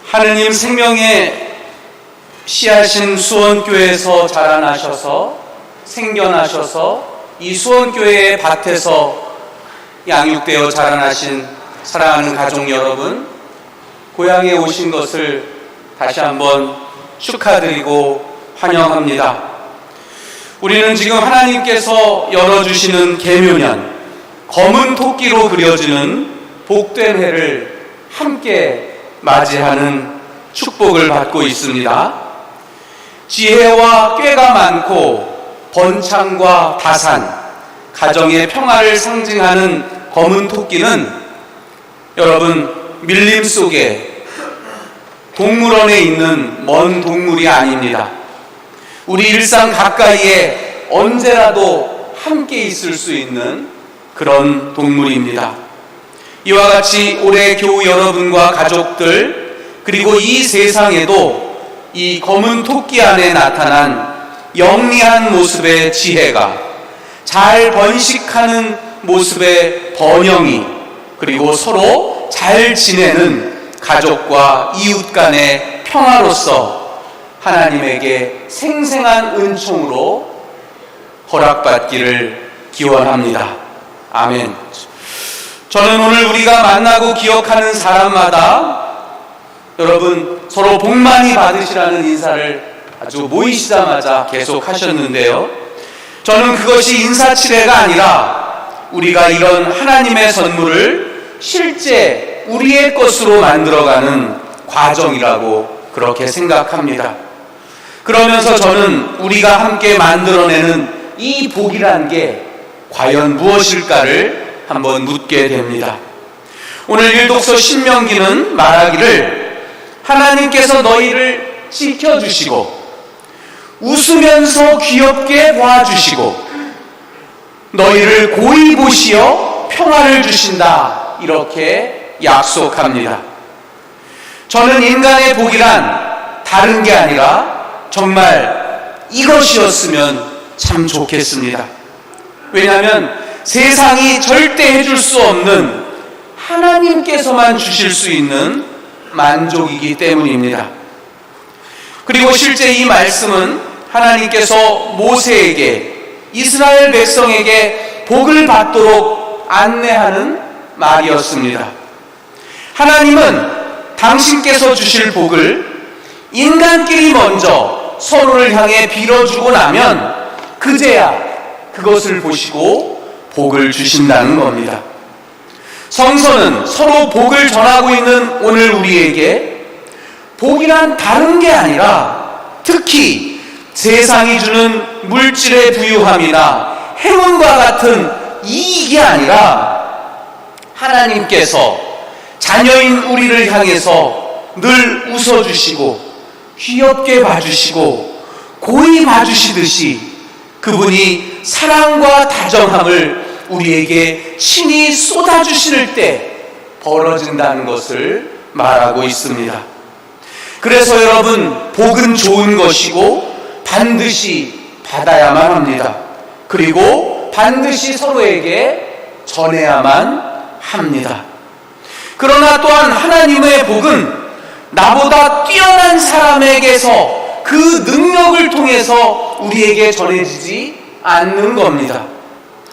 하느님 생명의 씨앗인 수원교회에서 자라나셔서 생겨나셔서 이 수원교회의 밭에서 양육되어 자라나신 사랑하는 가족 여러분, 고향에 오신 것을 다시 한번 축하드리고 환영합니다. 우리는 지금 하나님께서 열어주시는 계묘년, 검은 토끼로 그려지는 복된 해를 함께 맞이하는 축복을 받고 있습니다. 지혜와 꾀가 많고 번창과 다산, 가정의 평화를 상징하는 검은 토끼는 여러분, 밀림 속에 동물원에 있는 먼 동물이 아닙니다. 우리 일상 가까이에 언제라도 함께 있을 수 있는 그런 동물입니다. 이와 같이 올해 교우 여러분과 가족들, 그리고 이 세상에도 이 검은 토끼 안에 나타난 영리한 모습의 지혜가, 잘 번식하는 모습의 번영이, 그리고 서로 잘 지내는 가족과 이웃 간의 평화로서 하나님에게 생생한 은총으로 허락받기를 기원합니다. 아멘. 저는 오늘 우리가 만나고 기억하는 사람마다 여러분 서로 복 많이 받으시라는 인사를 아주 모이시자마자 계속 하셨는데요, 저는 그것이 인사치레가 아니라 우리가 이런 하나님의 선물을 실제 우리의 것으로 만들어가는 과정이라고 그렇게 생각합니다. 그러면서 저는 우리가 함께 만들어내는 이 복이란 게 과연 무엇일까를 한번 묻게 됩니다. 오늘 일독서 신명기는 말하기를 하나님께서 너희를 지켜주시고 웃으면서 귀엽게 봐주시고 너희를 고이 보시어 평화를 주신다, 이렇게 약속합니다. 저는 인간의 복이란 다른 게 아니라 정말 이것이었으면 참 좋겠습니다. 왜냐하면 세상이 절대 해줄 수 없는 하나님께서만 주실 수 있는 만족이기 때문입니다. 그리고 실제 이 말씀은 하나님께서 모세에게, 이스라엘 백성에게 복을 받도록 안내하는 말이었습니다. 하나님은 당신께서 주실 복을 인간끼리 먼저 서로를 향해 빌어주고 나면 그제야 그것을 보시고 복을 주신다는 겁니다. 성서는 서로 복을 전하고 있는 오늘 우리에게 복이란 다른 게 아니라 특히 세상이 주는 물질의 부유함이나 행운과 같은 이익이 아니라 하나님께서 자녀인 우리를 향해서 늘 웃어주시고 귀엽게 봐주시고 고이 봐주시듯이 그분이 사랑과 다정함을 우리에게 친히 쏟아주실 때 벌어진다는 것을 말하고 있습니다. 그래서 여러분, 복은 좋은 것이고 반드시 받아야만 합니다. 그리고 반드시 서로에게 전해야만 합니다. 그러나 또한 하나님의 복은 나보다 뛰어난 사람에게서 그 능력을 통해서 우리에게 전해지지 않는 겁니다.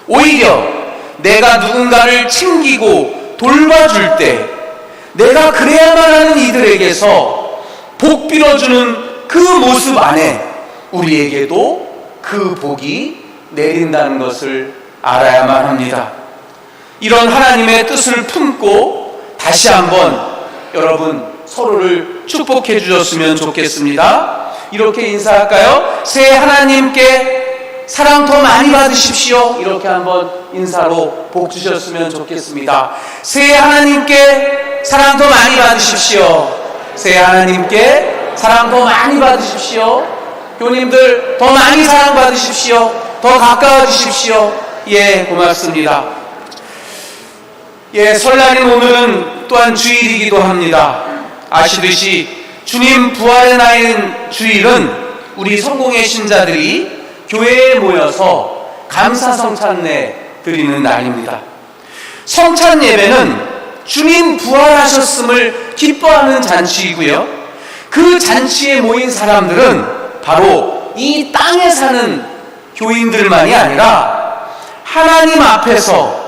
오히려 내가 누군가를 챙기고 돌봐줄 때 내가 그래야만 하는 이들에게서 복 빌어주는 그 모습 안에 우리에게도 그 복이 내린다는 것을 알아야만 합니다. 이런 하나님의 뜻을 품고 다시 한번 여러분 서로를 축복해 주셨으면 좋겠습니다. 이렇게 인사할까요? 새해 하나님께 사랑 더 많이 받으십시오. 이렇게 한번 인사로 복 주셨으면 좋겠습니다. 새해 하나님께 사랑 더 많이 받으십시오. 새해 하나님께 사랑 더 많이 받으십시오. 교우님들 더 많이 사랑 받으십시오. 더 가까워지십시오. 예, 고맙습니다. 예, 설날인 오늘은 또한 주일이기도 합니다. 아시듯이 주님 부활의 날인 주일은 우리 성공의 신자들이 교회에 모여서 감사 성찬례 드리는 날입니다. 성찬 예배는 주님 부활하셨음을 기뻐하는 잔치이고요. 그 잔치에 모인 사람들은 바로 이 땅에 사는 교인들만이 아니라 하나님 앞에서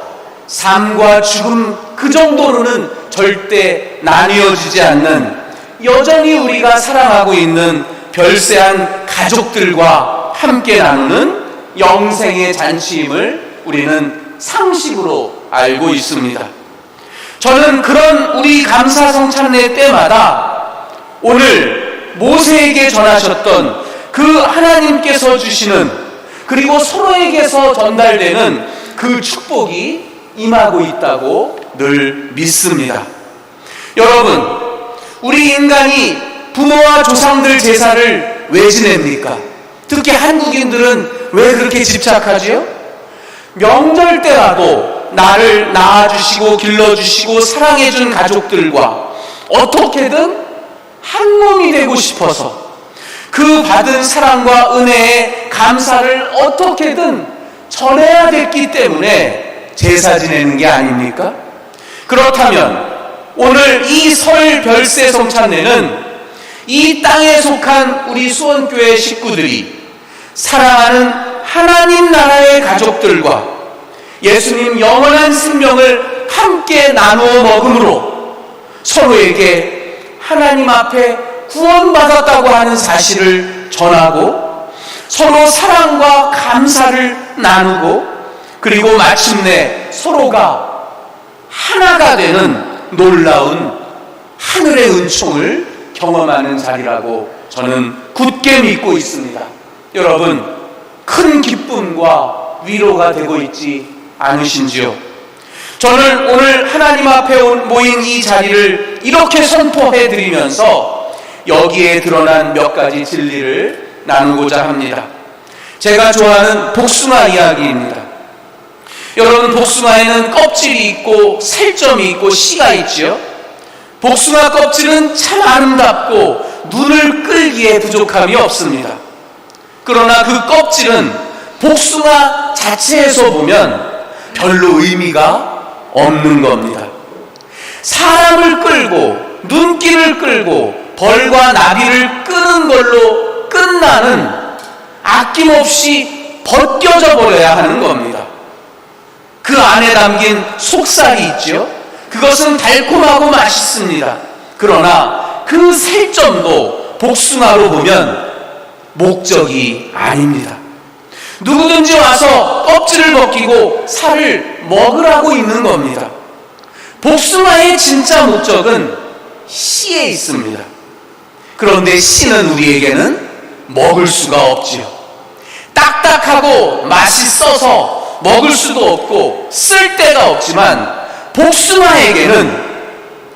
삶과 죽음 그 정도로는 절대 나뉘어지지 않는, 여전히 우리가 사랑하고 있는 별세한 가족들과 함께 나누는 영생의 잔치임을 우리는 상식으로 알고 있습니다. 저는 그런 우리 감사성찬례 때마다 오늘 모세에게 전하셨던 그 하나님께서 주시는, 그리고 서로에게서 전달되는 그 축복이 임하고 있다고 늘 믿습니다. 여러분, 우리 인간이 부모와 조상들 제사를 왜 지냅니까? 특히 한국인들은 왜 그렇게 집착하지요? 명절 때라도 나를 낳아주시고 길러주시고 사랑해준 가족들과 어떻게든 한 몸이 되고 싶어서 그 받은 사랑과 은혜에 감사를 어떻게든 전해야 됐기 때문에 제사 지내는 게 아닙니까? 그렇다면 오늘 이 설 별세 성찬례는 이 땅에 속한 우리 수원교회 식구들이 사랑하는 하나님 나라의 가족들과 예수님 영원한 생명을 함께 나누어 먹음으로 서로에게 하나님 앞에 구원받았다고 하는 사실을 전하고 서로 사랑과 감사를 나누고, 그리고 마침내 서로가 하나가 되는 놀라운 하늘의 은총을 경험하는 자리라고 저는 굳게 믿고 있습니다. 여러분, 큰 기쁨과 위로가 되고 있지 않으신지요? 저는 오늘 하나님 앞에 모인 이 자리를 이렇게 선포해 드리면서 여기에 드러난 몇 가지 진리를 나누고자 합니다. 제가 좋아하는 복숭아 이야기입니다. 여러분, 복숭아에는 껍질이 있고 살점이 있고 씨가 있지요. 복숭아 껍질은 참 아름답고 눈을 끌기에 부족함이 없습니다. 그러나 그 껍질은 복숭아 자체에서 보면 별로 의미가 없는 겁니다. 사람을 끌고 눈길을 끌고 벌과 나비를 끄는 걸로 끝나는, 아낌없이 벗겨져 버려야 하는 겁니다. 그 안에 담긴 속살이 있죠. 그것은 달콤하고 맛있습니다. 그러나 그 살점도 복숭아로 보면 목적이 아닙니다. 누구든지 와서 껍질을 벗기고 살을 먹으라고 있는 겁니다. 복숭아의 진짜 목적은 씨에 있습니다. 그런데 씨는 우리에게는 먹을 수가 없지요. 딱딱하고 맛있어서 먹을 수도 없고 쓸 데가 없지만 복숭아에게는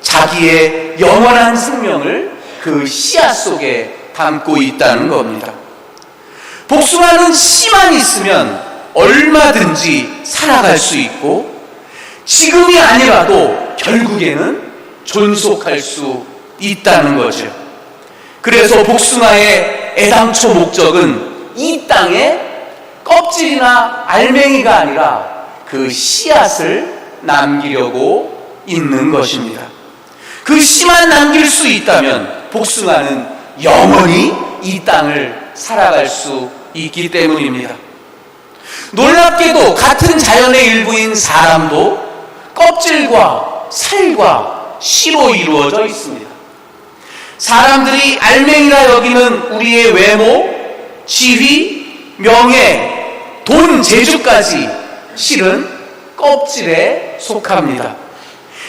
자기의 영원한 생명을 그 씨앗 속에 담고 있다는 겁니다. 복숭아는 씨만 있으면 얼마든지 살아갈 수 있고 지금이 아니라도 결국에는 존속할 수 있다는 거죠. 그래서 복숭아의 애당초 목적은 이 땅에 껍질이나 알맹이가 아니라 그 씨앗을 남기려고 있는 것입니다. 그 씨만 남길 수 있다면 복숭아는 영원히 이 땅을 살아갈 수 있기 때문입니다. 놀랍게도 같은 자연의 일부인 사람도 껍질과 살과 씨로 이루어져 있습니다. 사람들이 알맹이라 여기는 우리의 외모, 지위, 명예, 돈, 재주까지 실은 껍질에 속합니다.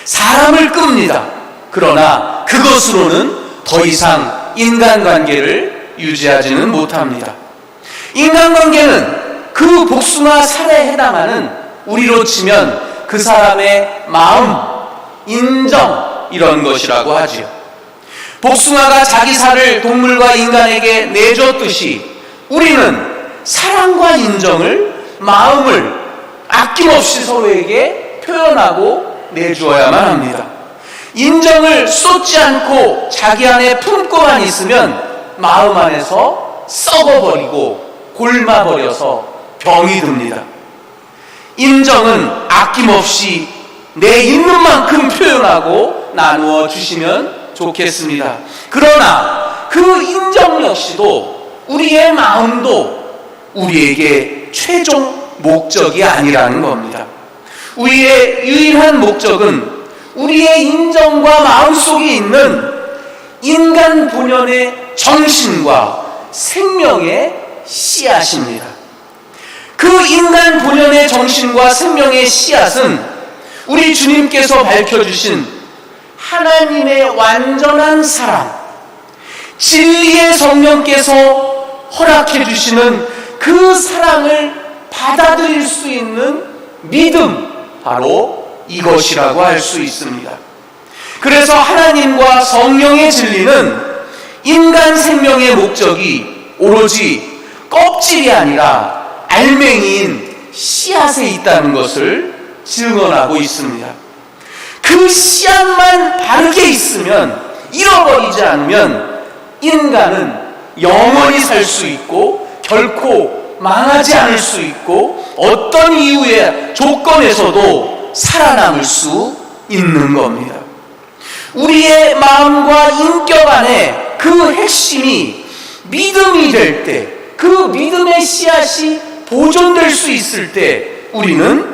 사람을 끕니다. 그러나 그것으로는 더 이상 인간관계를 유지하지는 못합니다. 인간관계는 그 복숭아 살에 해당하는, 우리로 치면 그 사람의 마음, 인정, 이런 것이라고 하지요. 복숭아가 자기 살을 동물과 인간에게 내줬듯이 우리는 사랑과 인정을, 마음을 아낌없이 서로에게 표현하고 내주어야만 합니다. 인정을 쏟지 않고 자기 안에 품고만 있으면 마음 안에서 썩어버리고 골마버려서 병이 듭니다. 인정은 아낌없이 내 있는 만큼 표현하고 나누어 주시면 좋겠습니다. 그러나 그 인정 역시도 우리의 마음도 우리에게 최종 목적이 아니라는 겁니다. 우리의 유일한 목적은 우리의 인정과 마음속에 있는 인간 본연의 정신과 생명의 씨앗입니다. 그 인간 본연의 정신과 생명의 씨앗은 우리 주님께서 밝혀주신 하나님의 완전한 사랑, 진리의 성령께서 허락해 주시는 그 사랑을 받아들일 수 있는 믿음, 바로 이것이라고 할 수 있습니다. 그래서 하나님과 성령의 진리는 인간 생명의 목적이 오로지 껍질이 아니라 알맹이인 씨앗에 있다는 것을 증언하고 있습니다. 그 씨앗만 바르게 있으면, 잃어버리지 않으면 인간은 영원히 살 수 있고 결코 망하지 않을 수 있고 어떤 이유의 조건에서도 살아남을 수 있는 겁니다. 우리의 마음과 인격 안에 그 핵심이 믿음이 될 때, 그 믿음의 씨앗이 보존될 수 있을 때 우리는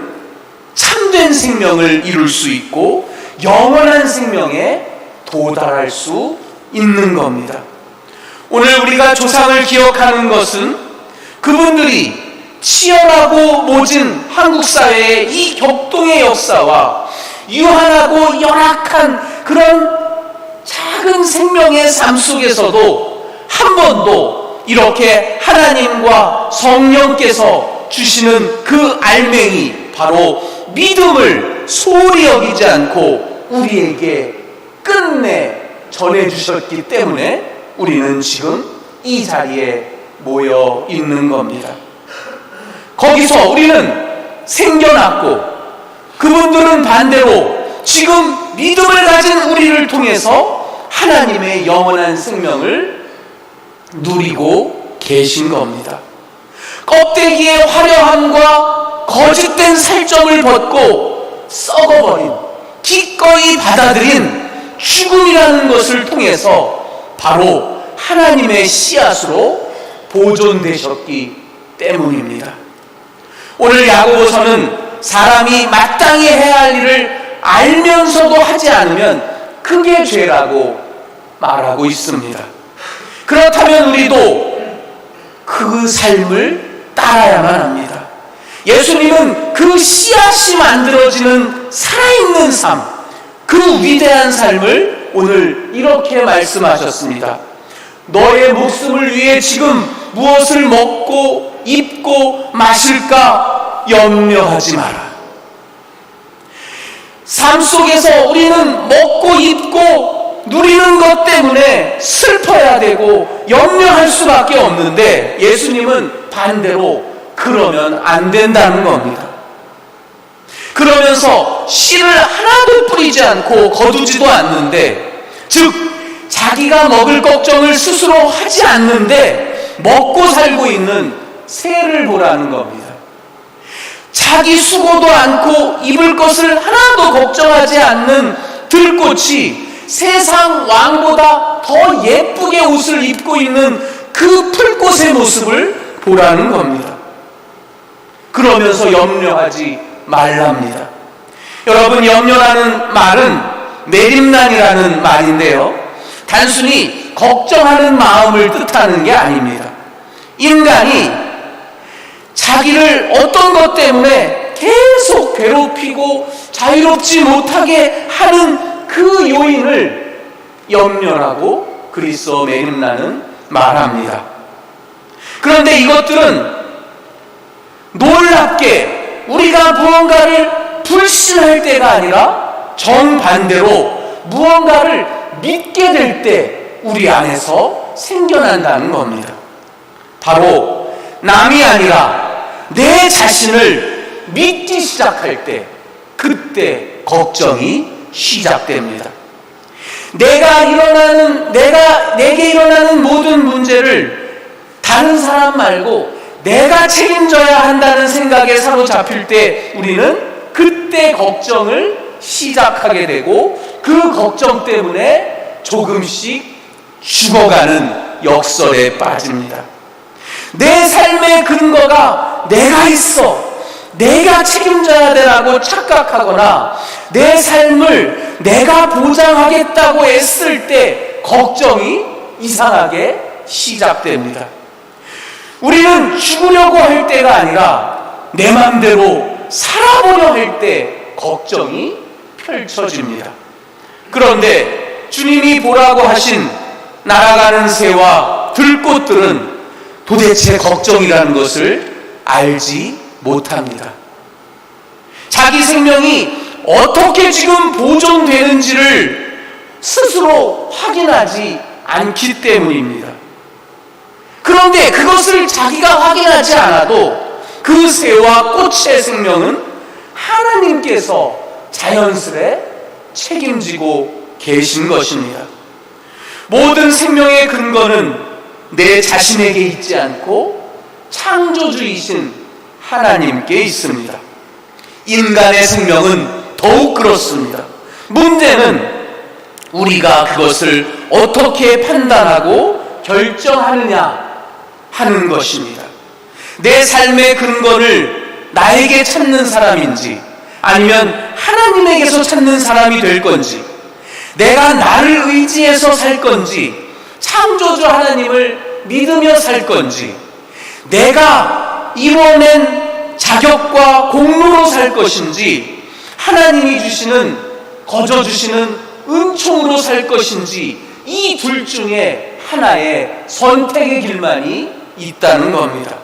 참된 생명을 이룰 수 있고 영원한 생명에 도달할 수 있는 겁니다. 오늘 우리가 조상을 기억하는 것은 그분들이 치열하고 모진 한국 사회의 이 격동의 역사와 유한하고 열악한 그런 작은 생명의 삶 속에서도 한 번도 이렇게 하나님과 성령께서 주시는 그 알맹이, 바로 믿음을 소홀히 여기지 않고 우리에게 끝내 전해주셨기 때문에 우리는 지금 이 자리에 모여 있는 겁니다. 거기서 우리는 생겨났고 그분들은 반대로 지금 믿음을 가진 우리를 통해서 하나님의 영원한 생명을 누리고 계신 겁니다. 껍데기의 화려함과 거짓된 살점을 벗고 썩어버린, 기꺼이 받아들인 죽음이라는 것을 통해서 바로 하나님의 씨앗으로 보존되셨기 때문입니다. 오늘 야고보서는 사람이 마땅히 해야 할 일을 알면서도 하지 않으면 그게 죄라고 말하고 있습니다. 그렇다면 우리도 그 삶을 따라야만 합니다. 예수님은 그 씨앗이 만들어지는 살아있는 삶, 그 위대한 삶을 오늘 이렇게 말씀하셨습니다. 너의 목숨을 위해 지금 무엇을 먹고 입고 마실까 염려하지 마라. 삶 속에서 우리는 먹고 입고 누리는 것 때문에 슬퍼야 되고 염려할 수밖에 없는데 예수님은 반대로 그러면 안 된다는 겁니다. 그러면서 씨를 하나도 뿌리지 않고 거두지도 않는데, 즉 자기가 먹을 걱정을 스스로 하지 않는데 먹고 살고 있는 새를 보라는 겁니다. 자기 수고도 않고 입을 것을 하나도 걱정하지 않는 들꽃이 세상 왕보다 더 예쁘게 옷을 입고 있는 그 풀꽃의 모습을 보라는 겁니다. 그러면서 염려하지 말랍니다. 여러분, 염려라는 말은 내림난이라는 말인데요, 단순히 걱정하는 마음을 뜻하는 게 아닙니다. 인간이 자기를 어떤 것 때문에 계속 괴롭히고 자유롭지 못하게 하는 그 요인을 염려라고 그리스어 내림난은 말합니다. 그런데 이것들은 놀랍게 우리가 무언가를 불신할 때가 아니라 정반대로 무언가를 믿게 될 때 우리 안에서 생겨난다는 겁니다. 바로 남이 아니라 내 자신을 믿기 시작할 때, 그때 걱정이 시작됩니다. 내게 일어나는 모든 문제를 다른 사람 말고 내가 책임져야 한다는 생각에 사로잡힐 때 우리는 그때 걱정을 시작하게 되고 그 걱정 때문에 조금씩 죽어가는 역설에 빠집니다. 내 삶의 근거가 내가 있어, 내가 책임져야 되라고 착각하거나 내 삶을 내가 보장하겠다고 애쓸 때 걱정이 이상하게 시작됩니다. 우리는 죽으려고 할 때가 아니라 내 맘대로 살아보려 할 때 걱정이 펼쳐집니다. 그런데 주님이 보라고 하신 날아가는 새와 들꽃들은 도대체 걱정이라는 것을 알지 못합니다. 자기 생명이 어떻게 지금 보존되는지를 스스로 확인하지 않기 때문입니다. 그런데 그것을 자기가 확인하지 않아도 그 새와 꽃의 생명은 하나님께서 자연스레 책임지고 계신 것입니다. 모든 생명의 근거는 내 자신에게 있지 않고 창조주이신 하나님께 있습니다. 인간의 생명은 더욱 그렇습니다. 문제는 우리가 그것을 어떻게 판단하고 결정하느냐 하는 것입니다. 내 삶의 근거를 나에게 찾는 사람인지 아니면 하나님에게서 찾는 사람이 될 건지, 내가 나를 의지해서 살 건지 창조주 하나님을 믿으며 살 건지, 내가 이뤄낸 자격과 공로로 살 것인지 하나님이 주시는, 거저 주시는 은총으로 살 것인지, 이 둘 중에 하나의 선택의 길만이 있다는 겁니다.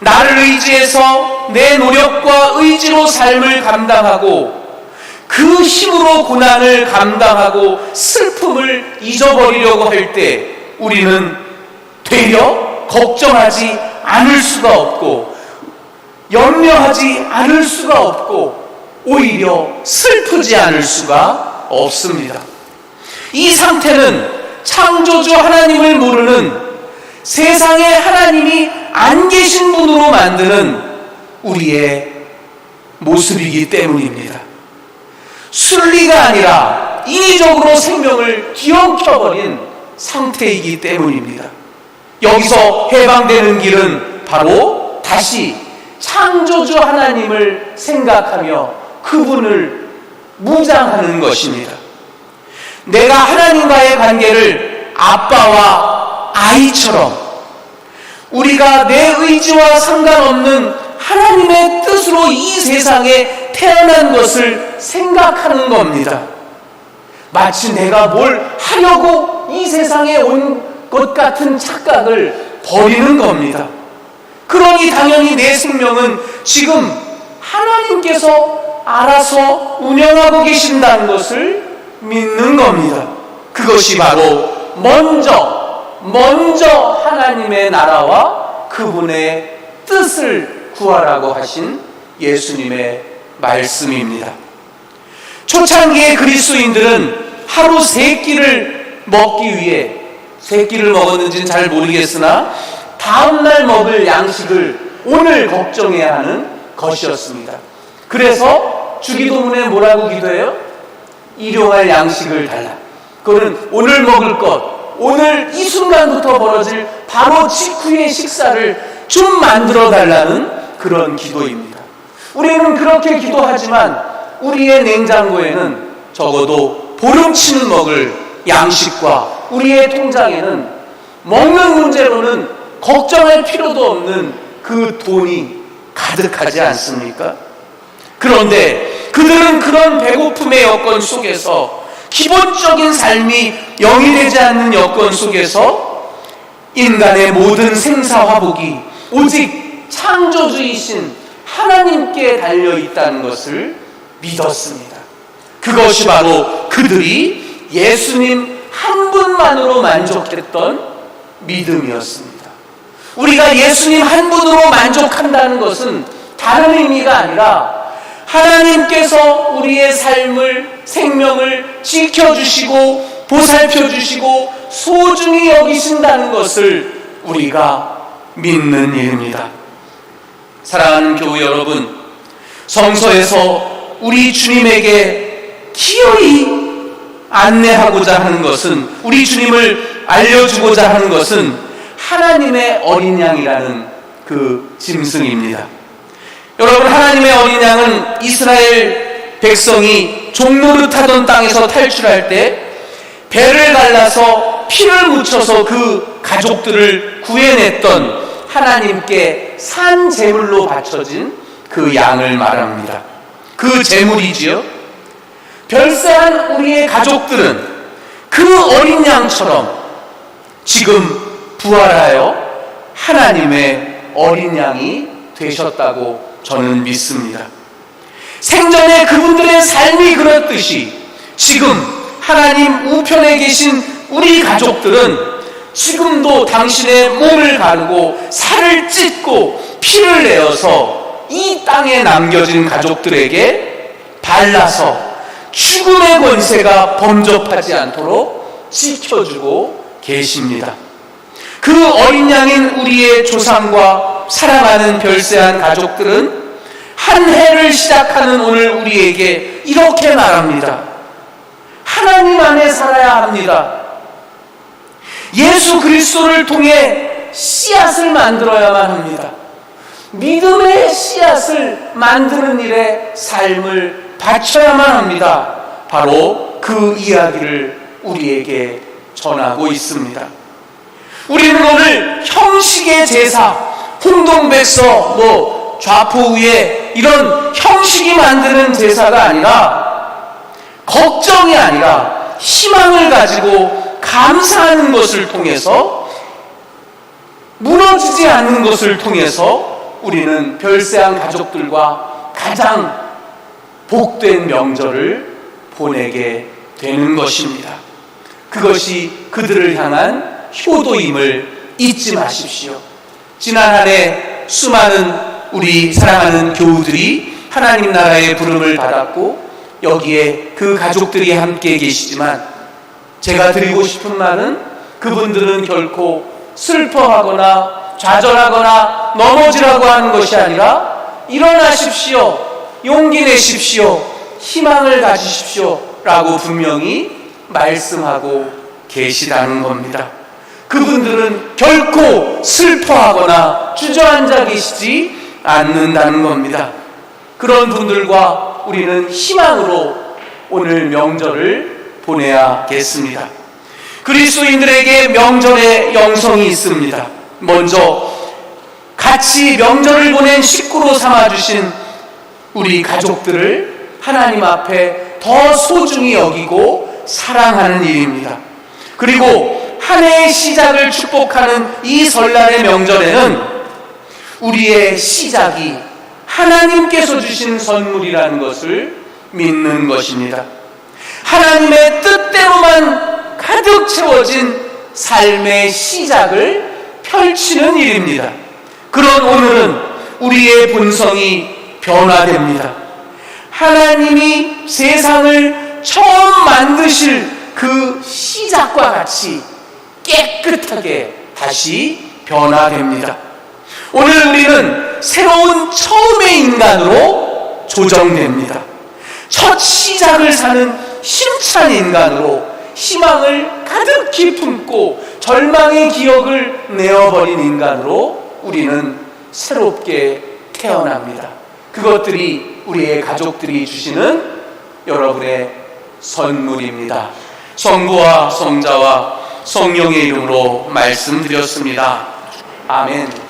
나를 의지해서 내 노력과 의지로 삶을 감당하고 그 힘으로 고난을 감당하고 슬픔을 잊어버리려고 할 때 우리는 되려 걱정하지 않을 수가 없고 염려하지 않을 수가 없고 오히려 슬프지 않을 수가 없습니다. 이 상태는 창조주 하나님을 모르는, 세상에 하나님이 안 계신 분으로 만드는 우리의 모습이기 때문입니다. 순리가 아니라 인위적으로 생명을 뒤엉켜버린 상태이기 때문입니다. 여기서 해방되는 길은 바로 다시 창조주 하나님을 생각하며 그분을 무장하는 것입니다. 내가 하나님과의 관계를 아빠와 아이처럼, 우리가 내 의지와 상관없는 하나님의 뜻으로 이 세상에 태어난 것을 생각하는 겁니다. 마치 내가 뭘 하려고 이 세상에 온 것 같은 착각을 버리는 겁니다. 그러니 당연히 내 생명은 지금 하나님께서 알아서 운영하고 계신다는 것을 믿는 겁니다. 그것이 바로 먼저 하나님의 나라와 그분의 뜻을 구하라고 하신 예수님의 말씀입니다. 초창기의 그리스도인들은 하루 3끼를 먹기 위해, 3끼를 먹었는지는 잘 모르겠으나 다음날 먹을 양식을 오늘 걱정해야 하는 것이었습니다. 그래서 주기도문에 뭐라고 기도해요? 일용할 양식을 달라. 그거는 오늘 먹을 것, 오늘 이 순간부터 벌어질 바로 직후의 식사를 좀 만들어 달라는 그런 기도입니다. 우리는 그렇게 기도하지만 우리의 냉장고에는 적어도 보름치는 먹을 양식과 우리의 통장에는 먹는 문제로는 걱정할 필요도 없는 그 돈이 가득하지 않습니까? 그런데 그들은 그런 배고픔의 여건 속에서, 기본적인 삶이 영위되지 않는 여건 속에서 인간의 모든 생사화복이 오직 창조주이신 하나님께 달려있다는 것을 믿었습니다. 그것이 바로 그들이 예수님 한 분만으로 만족했던 믿음이었습니다. 우리가 예수님 한 분으로 만족한다는 것은 다른 의미가 아니라 하나님께서 우리의 삶을, 생명을 지켜주시고 보살펴주시고 소중히 여기신다는 것을 우리가 믿는 일입니다. 사랑하는 교우 여러분, 성서에서 우리 주님에게 기어이 안내하고자 하는 것은, 우리 주님을 알려주고자 하는 것은 하나님의 어린 양이라는 그 짐승입니다. 여러분, 하나님의 어린 양은 이스라엘 백성이 종노릇하던 땅에서 탈출할 때 배를 갈라서 피를 묻혀서 그 가족들을 구해냈던 하나님께 산 제물로 바쳐진 그 양을 말합니다. 그 제물이지요. 별세한 우리의 가족들은 그 어린 양처럼 지금 부활하여 하나님의 어린 양이 되셨다고 저는 믿습니다. 생전에 그분들의 삶이 그렇듯이 지금 하나님 우편에 계신 우리 가족들은 지금도 당신의 몸을 가르고 살을 찢고 피를 내어서 이 땅에 남겨진 가족들에게 발라서 죽음의 권세가 범접하지 않도록 지켜주고 계십니다. 그 어린 양인 우리의 조상과 사랑하는 별세한 가족들은 한 해를 시작하는 오늘 우리에게 이렇게 말합니다. 하나님 안에 살아야 합니다. 예수 그리스도를 통해 씨앗을 만들어야만 합니다. 믿음의 씨앗을 만드는 일에 삶을 바쳐야만 합니다. 바로 그 이야기를 우리에게 전하고 있습니다. 우리는 오늘 형식의 제사, 홍동백서, 좌포우에 이런 형식이 만드는 제사가 아니라, 걱정이 아니라 희망을 가지고 감사하는 것을 통해서, 무너지지 않는 것을 통해서 우리는 별세한 가족들과 가장 복된 명절을 보내게 되는 것입니다. 그것이 그들을 향한 효도임을 잊지 마십시오. 지난 한 해 수많은 우리 사랑하는 교우들이 하나님 나라의 부름을 받았고 여기에 그 가족들이 함께 계시지만, 제가 드리고 싶은 말은 그분들은 결코 슬퍼하거나 좌절하거나 넘어지라고 하는 것이 아니라 일어나십시오, 용기 내십시오, 희망을 가지십시오 라고 분명히 말씀하고 계시다는 겁니다. 그분들은 결코 슬퍼하거나 주저앉아 계시지 않는다는 겁니다. 그런 분들과 우리는 희망으로 오늘 명절을 보내야겠습니다. 그리스도인들에게 명절의 영성이 있습니다. 먼저 같이 명절을 보낸 식구로 삼아주신 우리 가족들을 하나님 앞에 더 소중히 여기고 사랑하는 일입니다. 그리고 한 해의 시작을 축복하는 이 설날의 명절에는 우리의 시작이 하나님께서 주신 선물이라는 것을 믿는 것입니다. 하나님의 뜻대로만 가득 채워진 삶의 시작을 펼치는 일입니다. 그런 오늘은 우리의 본성이 변화됩니다. 하나님이 세상을 처음 만드실 그 시작과 같이 깨끗하게 다시 변화됩니다. 오늘 우리는 새로운 처음의 인간으로 조정됩니다. 첫 시작을 사는 힘찬 인간으로 희망을 가득히 품고 절망의 기억을 내어버린 인간으로 우리는 새롭게 태어납니다. 그것들이 우리의 가족들이 주시는 여러분의 선물입니다. 성부와 성자와 성령의 이름으로 말씀드렸습니다. 아멘.